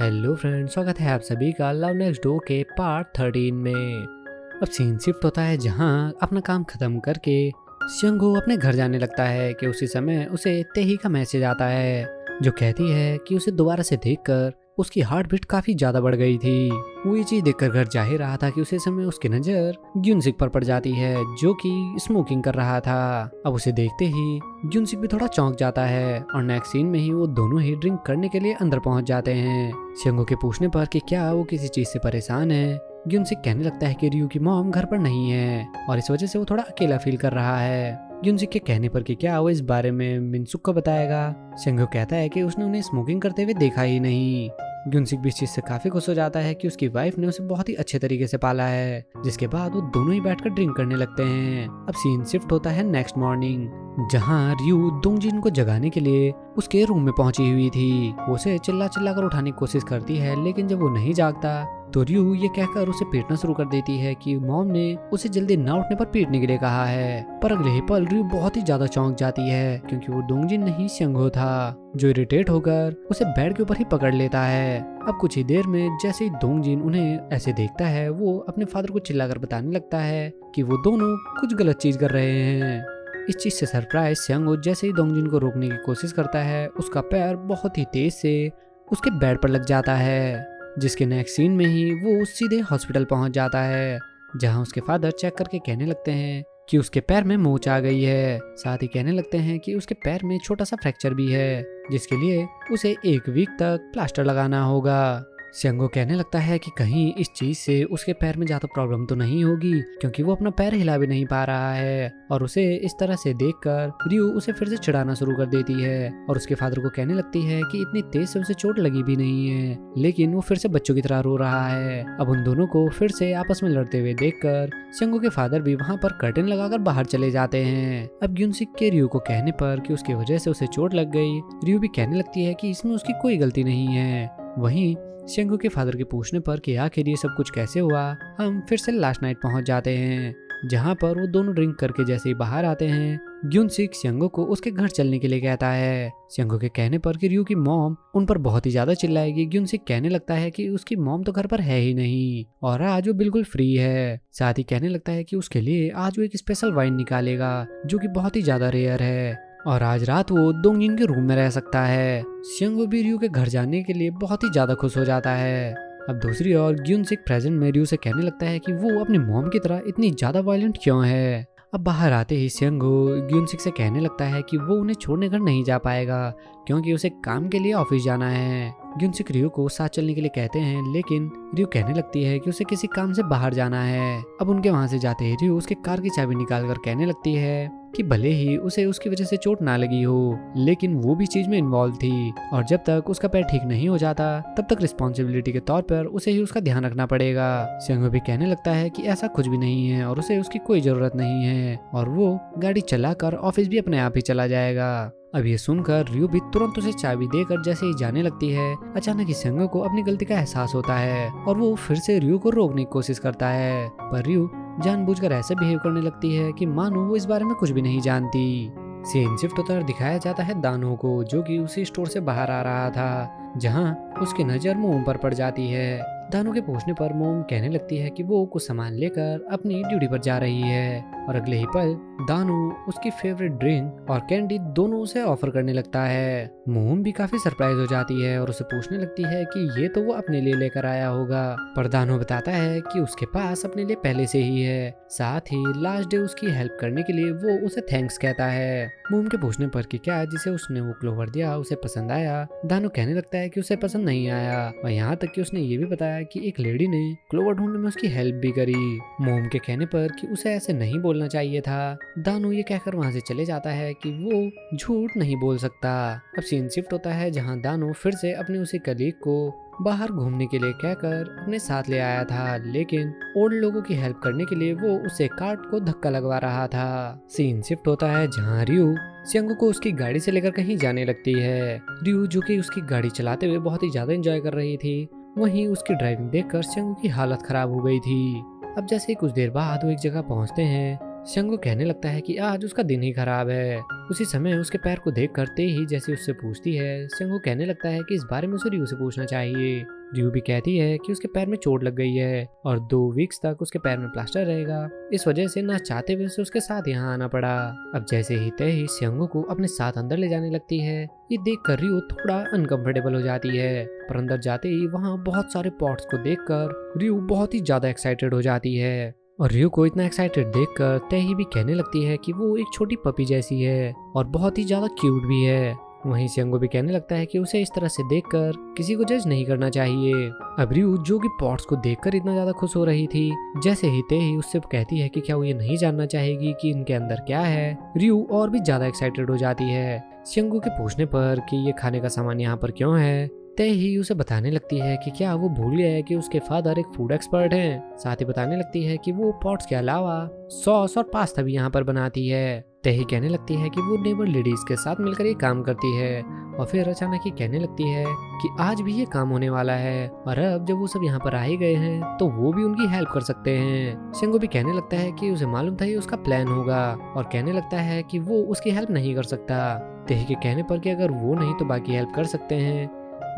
Hello friends, स्वागत है आप सभी का लव नेक्स्ट डोर के पार्ट 13 में। अब सीन शिफ्ट होता है जहां अपना काम खत्म करके सियंगो अपने घर जाने लगता है कि उसी समय उसे तेही का मैसेज आता है जो कहती है कि उसे दोबारा से देखकर उसकी हार्ट बीट काफी ज्यादा बढ़ गई थी। वो ये चीज देखकर घर जा ही रहा था कि उसी समय उसकी नजर ग्युनसिक पर पड़ जाती है जो कि स्मोकिंग कर रहा था। अब उसे देखते ही ग्युनसिक भी थोड़ा चौंक जाता है और नेक्स्ट सीन में ही वो दोनों ही ड्रिंक करने के लिए अंदर पहुंच जाते हैं। सियंगो के पूछने पर कि क्या वो किसी चीज से परेशान है, ग्युनसिक कहने लगता है कि रियू की मॉम घर पर नहीं है और इस वजह से वो थोड़ा अकेला फील कर रहा है। ग्युनसिक के कहने पर कि क्या वो इस बारे में मिनसुक को बताएगा। सियंगो कहता है कि उसने उन्हें स्मोकिंग करते हुए देखा ही नहीं। ग्युनसिक भी इस चीज से काफी खुश हो जाता है कि उसकी वाइफ ने उसे बहुत ही अच्छे तरीके से पाला है, जिसके बाद वो दोनों ही बैठकर ड्रिंक करने लगते हैं। अब सीन शिफ्ट होता है नेक्स्ट मॉर्निंग जहां रियू दोंगजिन को जगाने के लिए उसके रूम में पहुंची हुई थी। वो उसे चिल्ला चिल्ला कर उठाने की कोशिश करती है, लेकिन जब वो नहीं जागता तो रियू ये कहकर उसे पीटना शुरू कर देती है कि मॉम ने उसे जल्दी ना उठने पर पीटने के लिए कहा है। पर अगले ही पल रियू बहुत ही ज्यादा चौंक जाती है क्योंकि वो दोंगजिन नहीं सियंगो था, जो इरिटेट होकर उसे बेड के ऊपर ही पकड़ लेता है। अब कुछ ही देर में जैसे ही दोंगजिन उन्हें ऐसे देखता है वो अपने फादर को चिल्लाकर बताने लगता है कि वो दोनों कुछ गलत चीज कर रहे हैं। इस चीज से सरप्राइज सियंगो जैसे ही दोंगजिन को रोकने की कोशिश करता है उसका पैर बहुत ही तेज से उसके बेड पर लग जाता है, जिसके नेक्स्ट सीन में ही वो सीधे हॉस्पिटल पहुंच जाता है जहां उसके फादर चेक करके कहने लगते हैं कि उसके पैर में मोच आ गई है। साथ ही कहने लगते हैं कि उसके पैर में छोटा सा फ्रैक्चर भी है जिसके लिए उसे 1 वीक तक प्लास्टर लगाना होगा। सियंगो कहने लगता है कि कहीं इस चीज से उसके पैर में ज्यादा प्रॉब्लम तो नहीं होगी क्योंकि वो अपना पैर हिला भी नहीं पा रहा है। और उसे इस तरह से देखकर रियू उसे फिर से चिढ़ाना शुरू कर देती है और उसके फादर को कहने लगती है कि इतनी तेज से उसे चोट लगी भी नहीं है, लेकिन वो फिर से बच्चों की तरह रो रहा है। अब उन दोनों को फिर से आपस में लड़ते हुए देखकर सियंगो के फादर भी वहाँ पर कर्टन लगाकर बाहर चले जाते हैं। अब ग्युनसिक के रियू को कहने पर कि उसकी वजह से उसे चोट लग गई, रियू भी कहने लगती है कि इसमें उसकी कोई गलती नहीं है। वहीं सियंगो के फादर के पूछने पर कि आखिर ये सब कुछ कैसे हुआ, हम फिर से लास्ट नाइट पहुंच जाते हैं जहां पर वो दोनों ड्रिंक करके जैसे ही बाहर आते हैं ग्युनसिक सियंगो को उसके घर चलने के लिए कहता है। सियंगो के कहने पर कि रियू की मॉम उन पर बहुत ही ज्यादा चिल्लाएगी। ग्युनसिक कहने लगता है कि उसकी मॉम तो घर पर है ही नहीं और आज वो बिल्कुल फ्री है। साथ ही कहने लगता है कि उसके लिए आज वो एक स्पेशल वाइन निकालेगा जो कि बहुत ही ज्यादा रेयर है और आज रात वो दोंगजिन के रूम में रह सकता है। सियंगो भी रियू के घर जाने के लिए बहुत ही ज्यादा खुश हो जाता है। अब दूसरी ओर ग्युनसिक प्रेजेंट में रियू से कहने लगता है कि वो अपनी मॉम की तरह इतनी ज्यादा वायलेंट क्यों है। अब बाहर आते ही सियंगो ग्युनसिक से कहने लगता है कि वो उन्हें छोड़ने घर नहीं जा पाएगा क्योंकि उसे काम के लिए ऑफिस जाना है। ग्युनसिक रियू को साथ चलने के लिए कहते हैं, लेकिन रियू कहने लगती है कि उसे किसी काम से बाहर जाना है। अब उनके वहां से जाते ही रियू उसके कार की चाबी निकाल कर कहने लगती है कि भले ही उसे उसकी वजह से चोट ना लगी हो, लेकिन वो भी चीज में इन्वॉल्व थी और जब तक उसका पैर ठीक नहीं हो जाता तब तक रिस्पॉन्सिबिलिटी के तौर पर उसे ही उसका ध्यान रखना पड़ेगा। सियंगो भी कहने लगता है कि ऐसा कुछ भी नहीं है और उसे उसकी कोई जरूरत नहीं है और वो गाड़ी चलाकर ऑफिस भी अपने आप ही चला जाएगा। अब ये सुनकर रियू भी तुरंत उसे चाबी देकर जैसे ही जाने लगती है अचानक ही सियंगो को अपनी गलती का एहसास होता है और वो फिर से रियू को रोकने की कोशिश करता है, पर रियू जानबूझकर ऐसे बिहेव करने लगती है कि मानो वो इस बारे में कुछ भी नहीं जानती। सीन शिफ्ट होता है दिखाया जाता है दानो को जो कि उसी स्टोर से बाहर आ रहा था जहां उसकी नजर मोम पर पड़ जाती है। दानो के पूछने पर मोम कहने लगती है कि वो कुछ सामान लेकर अपनी ड्यूटी पर जा रही है और अगले ही पल दानो उसकी फेवरेट ड्रिंक और कैंडी दोनों उसे ऑफर करने लगता है। मोम भी काफी सरप्राइज हो जाती है और उसे पूछने लगती है कि ये तो वो अपने लिए लेकर आया होगा, पर दानो बताता है कि उसके पास अपने लिए पहले से ही है। साथ ही लास्ट डे उसकी हेल्प करने के लिए वो उसे थैंक्स कहता है। मोम के पूछने पर कि क्या जिसे उसने वो क्लोवर दिया उसे पसंद आया, दानो कहने लगता है कि उसे पसंद नहीं आया और यहाँ तक कि उसने ये भी बताया कि एक लेडी ने क्लोवर ढूंढने में उसकी हेल्प भी करी। मोम के कहने पर कि उसे ऐसे नहीं बोलना चाहिए था, दानो ये कहकर वहां से चले जाता है कि वो झूठ नहीं बोल सकता। अब सीन शिफ्ट होता है जहां दानो फिर से अपने उसी कलीग को बाहर घूमने के लिए कहकर अपने साथ ले आया था, लेकिन ओल्ड लोगों की हेल्प करने के लिए वो उसे कार्ट को धक्का लगवा रहा था। सीन शिफ्ट होता है जहां रियू सियंगो को उसकी गाड़ी से लेकर कहीं जाने लगती है। रियू जो कि उसकी गाड़ी चलाते हुए बहुत ही ज्यादा एंजॉय कर रही थी, वहीं उसकी ड्राइविंग देखकर सियंगो की हालत खराब हो गई थी। अब जैसे ही कुछ देर बाद वो एक जगह पहुंचते हैं शंगो कहने लगता है कि आज उसका दिन ही खराब है। उसी समय उसके पैर को देख करते ही जैसे उससे पूछती है, शंगो कहने लगता है कि इस बारे में उसे रियू से पूछना चाहिए। रियू भी कहती है कि उसके पैर में चोट लग गई है और 2 वीक्स तक उसके पैर में प्लास्टर रहेगा। इस वजह से ना चाहते हुए उसे उसके साथ यहाँ आना पड़ा। अब जैसे ही तय शंगो को अपने साथ अंदर ले जाने लगती है, ये देख कर रियू थोड़ा अनकंफर्टेबल हो जाती है। पर अंदर जाते ही वहाँ बहुत सारे पॉट्स को देखकर रियू बहुत ही ज्यादा एक्साइटेड हो जाती है। और रियू को इतना एक्साइटेड देखकर तैही भी कहने लगती है कि वो एक छोटी पपी जैसी है और बहुत ही ज्यादा क्यूट भी है। वहीं शंगो भी कहने लगता है कि उसे इस तरह से देखकर किसी को जज नहीं करना चाहिए। अब रियू जो कि पॉट्स को देखकर इतना ज्यादा खुश हो रही थी, जैसे ही तैही उससे कहती है कि क्या वो ये नहीं जानना चाहेगी कि इनके अंदर क्या है, रियू और भी ज्यादा एक्साइटेड हो जाती है। शंगो के पूछने पर कि ये खाने का सामान यहाँ पर क्यों है, तय ही उसे बताने लगती है कि क्या वो भूल गया है कि उसके फादर एक फूड एक्सपर्ट हैं। साथ ही बताने लगती है कि वो पॉट्स के अलावा सॉस और पास्ता भी यहाँ पर बनाती है। तय ही कहने लगती है कि वो नेबर लेडीज के साथ मिलकर ये काम करती है और फिर अचानक ही कहने लगती है कि आज भी ये काम होने वाला है और अब जब वो सब यहाँ पर आ ही गए हैं तो वो भी उनकी हेल्प कर सकते हैं। शंगो भी कहने लगता है कि उसे मालूम था ये उसका प्लान होगा और कहने लगता है कि वो उसकी हेल्प नहीं कर सकता। तय के कहने पर कि अगर वो नहीं तो बाकी हेल्प कर सकते हैं।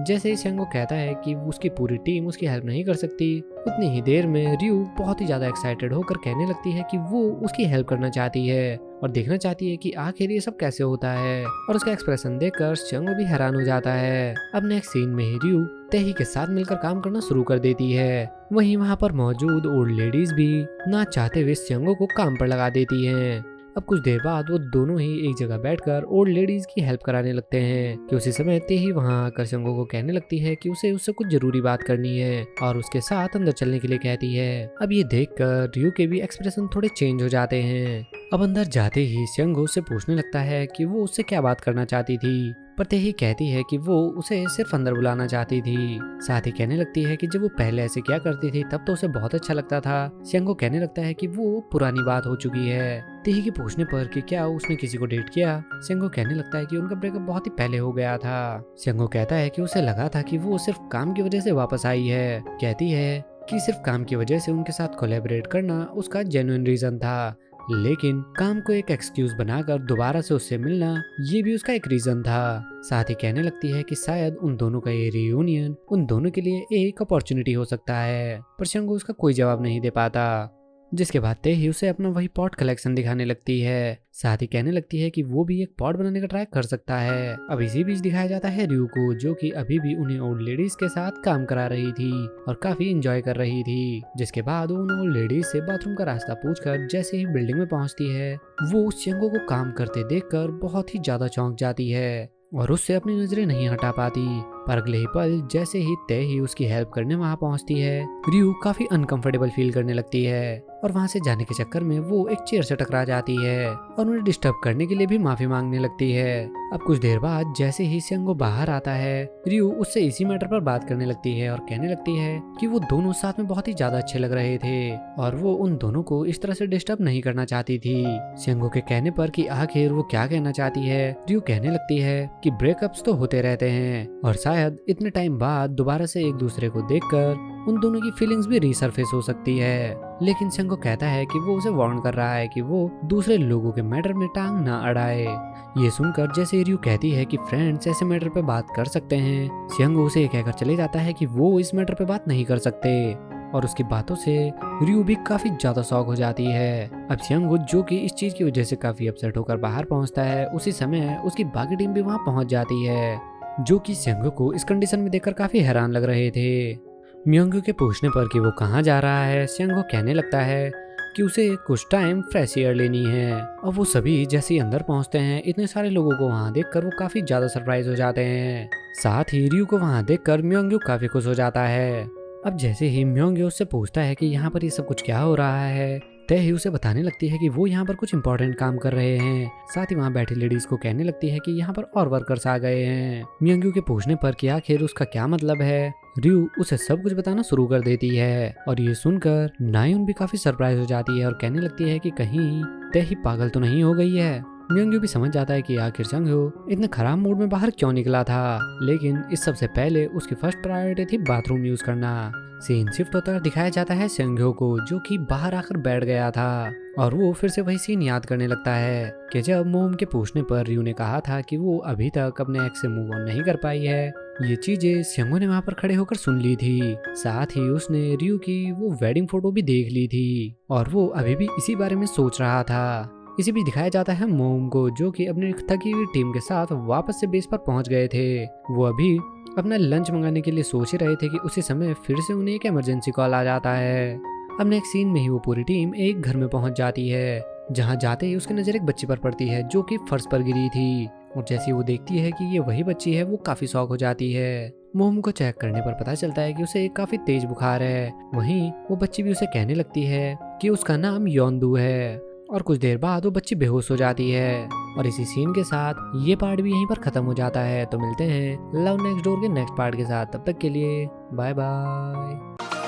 जैसे ही शंगो कहता है कि उसकी पूरी टीम उसकी हेल्प नहीं कर सकती, उतनी ही देर में रियू बहुत ही ज्यादा एक्साइटेड होकर कहने लगती है कि वो उसकी हेल्प करना चाहती है और देखना चाहती है कि आखिर ये सब कैसे होता है। और उसका एक्सप्रेशन देखकर शंगो भी हैरान हो जाता है। अब नेक्स्ट सीन में ही रियू तैही के साथ मिलकर काम करना शुरू कर देती है। वहीं वहाँ पर मौजूद ओल्ड लेडीज भी ना चाहते हुए शंगो को काम पर लगा देती हैं। अब कुछ देर बाद वो दोनों ही एक जगह बैठकर ओल्ड लेडीज की हेल्प कराने लगते हैं कि उसी समय तैही वहां आकर शंगो को कहने लगती है कि उसे उससे कुछ जरूरी बात करनी है और उसके साथ अंदर चलने के लिए कहती है। अब ये देखकर रियू के भी एक्सप्रेशन थोड़े चेंज हो जाते हैं। अब अंदर जाते ही शंगो से पूछने लगता है कि वो उससे क्या बात करना चाहती थी, पर तैही कहती है कि वो उसे सिर्फ अंदर बुलाना चाहती थी। साथ ही कहने लगती है कि जब वो पहले ऐसे क्या करती थी तब तो उसे बहुत अच्छा लगता था। शंगो कहने लगता है कि वो पुरानी बात हो चुकी है। तैही के पूछने पर कि क्या उसने किसी को डेट किया, शंगो कहने लगता है कि उनका ब्रेकअप बहुत ही पहले हो गया था। शंगो कहता है कि उसे लगा था कि वो सिर्फ काम की वजह से वापस आई है। कहती है कि सिर्फ काम की वजह से उनके साथ कोलैबोरेट करना उसका जेन्युइन रीजन था, लेकिन काम को एक एक्सक्यूज बनाकर दोबारा से उससे मिलना ये भी उसका एक रीजन था। साथ ही कहने लगती है कि शायद उन दोनों का ये रियूनियन उन दोनों के लिए एक अपॉर्चुनिटी हो सकता है। पर शंगो उसका कोई जवाब नहीं दे पाता, जिसके बाद तैही उसे अपना वही पॉट कलेक्शन दिखाने लगती है। साथ ही कहने लगती है कि वो भी एक पॉट बनाने का ट्राई कर सकता है। अब इसी बीच दिखाया जाता है रियू को, जो कि अभी भी उन्हें ओल्ड लेडीज के साथ काम करा रही थी और काफी एंजॉय कर रही थी। जिसके बाद वो उन ओल्ड लेडीज से बाथरूम का रास्ता पूछकर जैसे ही बिल्डिंग में पहुंचती है, वो शंगो को काम करते देखकर बहुत ही ज्यादा चौंक जाती है और उससे अपनी नजरें नहीं हटा पाती। पर अगले ही पल जैसे ही तैही उसकी हेल्प करने वहां पहुंचती है, रियू काफी अनकंफर्टेबल फील करने लगती है और वहां से जाने के चक्कर में वो एक चेयर से टकरा जाती है और उन्हें डिस्टर्ब करने के लिए भी माफी मांगने लगती है। अब कुछ देर बाद जैसे ही शंगो बाहर आता है, रियू उससे इसी मैटर पर बात करने लगती है और कहने लगती है कि वो दोनों साथ में बहुत ही ज्यादा अच्छे लग रहे थे और वो उन दोनों को इस तरह से डिस्टर्ब नहीं करना चाहती थी। शंगो के कहने पर कि आखिर वो क्या कहना चाहती है, रियू कहने लगती है कि ब्रेकअप्स तो होते रहते हैं और शायद इतने टाइम बाद दोबारा से एक दूसरे को देखकर उन दोनों की फीलिंग्स भी रीसरफेस हो सकती है। लेकिन शंगो कहता है कि वो उसे वार्न कर रहा है कि वो दूसरे लोगों के मैटर में टांग ना अड़ाए। ये सुनकर जैसे रियू कहती है कि फ्रेंड्स ऐसे मैटर पे बात कर सकते हैं, शंगो उसे कहकर चले जाता है कि वो इस मैटर पे बात नहीं कर सकते और उसकी बातों से रियू भी काफी ज्यादा शॉक हो जाती है। अब शंगो जो कि इस चीज की वजह से काफी अपसेट होकर बाहर पहुंचता है, उसी समय उसकी बाकी टीम भी वहां पहुंच जाती है, जो कि शंगो को इस कंडीशन में देखकर काफी हैरान लग रहे थे। म्योंगू के पूछने पर कि वो कहाँ जा रहा है, शंगो कहने लगता है कि उसे कुछ टाइम फ्रेश एयर लेनी है। और वो सभी जैसे ही अंदर पहुंचते हैं, इतने सारे लोगों को वहां देखकर वो काफी ज्यादा सरप्राइज हो जाते हैं। साथ ही रियू को वहां देखकर म्योंगू काफी खुश हो जाता है। अब जैसे ही म्योंगू उससे पूछता है कि यहाँ पर ये सब कुछ क्या हो रहा है, तैही उसे बताने लगती है कि वो यहाँ पर कुछ इंपॉर्टेंट काम कर रहे हैं। साथ ही वहाँ बैठी लेडीज को कहने लगती है कि यहाँ पर और वर्कर्स आ गए हैं। म्योंगू के पूछने पर कि आखिर उसका क्या मतलब है, रियू उसे सब कुछ बताना शुरू कर देती है और ये सुनकर नायुन भी काफी सरप्राइज हो जाती है और कहने लगती है कि कहीं तैही पागल तो नहीं हो गई है। म्योंगू भी समझ जाता है कि आखिर शंगो इतने खराब मूड में बाहर क्यों निकला था, लेकिन इस सबसे पहले उसकी फर्स्ट प्रायोरिटी थी बाथरूम यूज करना। सीन शिफ्ट होता है और दिखाया जाता है सेंग्यो को, जो कि बाहर आकर बैठ गया था और वो फिर से वही सीन याद करने लगता है कि जब मोम के पूछने पर रियो ने कहा था कि वो अभी तक अपने एक्स से मूव ऑन नहीं कर पाई है। ये चीजें सेंगो ने वहाँ पर खड़े होकर सुन ली थी। साथ ही उसने रियो की वो वेडिंग फोटो भी देख ली थी और वो अभी भी इसी बारे में सोच रहा था। इसे भी दिखाया जाता है मोम को, जो कि अपनी थकी हुई टीम के साथ वापस से बेस पर पहुंच गए थे। वो अभी अपना लंच मंगाने के लिए सोच ही रहे थे कि उसी समय फिर से उन्हें एक इमरजेंसी कॉल आ जाता है। अब नेक्स्ट सीन में ही वो पूरी टीम एक घर में पहुंच जाती है, जहां जाते ही उसकी नजर एक बच्ची पर पड़ती है जो कि फर्श पर गिरी थी। और जैसे ही वो देखती है कि ये वही बच्ची है, वो काफी शॉक हो जाती है। मोम को चेक करने पर पता चलता है कि उसे काफी तेज बुखार है। वहीं वो बच्ची भी उसे कहने लगती है कि उसका नाम योंदू है। और कुछ देर बाद वो बच्ची बेहोश हो जाती है। और इसी सीन के साथ ये पार्ट भी यहीं पर खत्म हो जाता है। तो मिलते हैं लव नेक्स्ट डोर के नेक्स्ट पार्ट के साथ, तब तक के लिए बाय बाय।